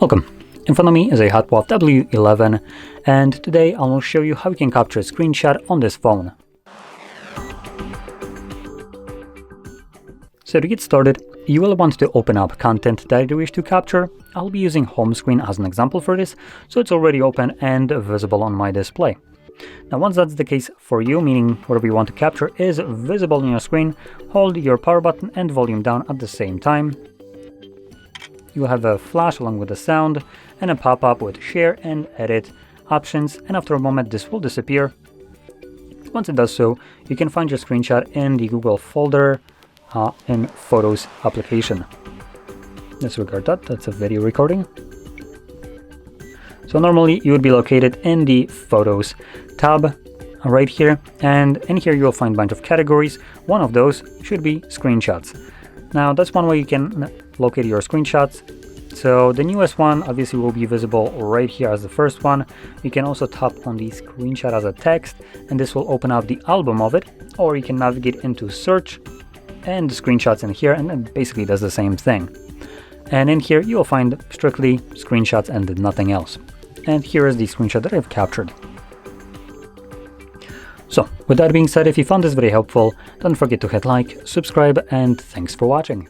Welcome. In front of me is a HOTWAV W11, and today I will show you how you can capture a screenshot on this phone. So to get started, you will want to open up content that you wish to capture. I'll be using home screen as an example for this, so it's already open and visible on my display. Now once that's the case for you, meaning whatever you want to capture is visible on your screen, hold your power button and volume down at the same time. You will have a flash along with the sound and a pop-up with share and edit options, and after a moment this will disappear. Once it does so, you can find your screenshot in the Google folder in Photos application. Disregard that, that's a video recording. So normally you would be located in the Photos tab right here, and in here you'll find a bunch of categories. One of those should be screenshots. Now that's one way you can locate your screenshots. So the newest one obviously will be visible right here as the first one. You can also tap on the screenshot as a text, and this will open up the album of it, or you can navigate into search and the screenshots in here, and it basically does the same thing. And in here you will find strictly screenshots and nothing else. And here is the screenshot that I've captured. So with that being said, if you found this very helpful, don't forget to hit like, subscribe, and thanks for watching.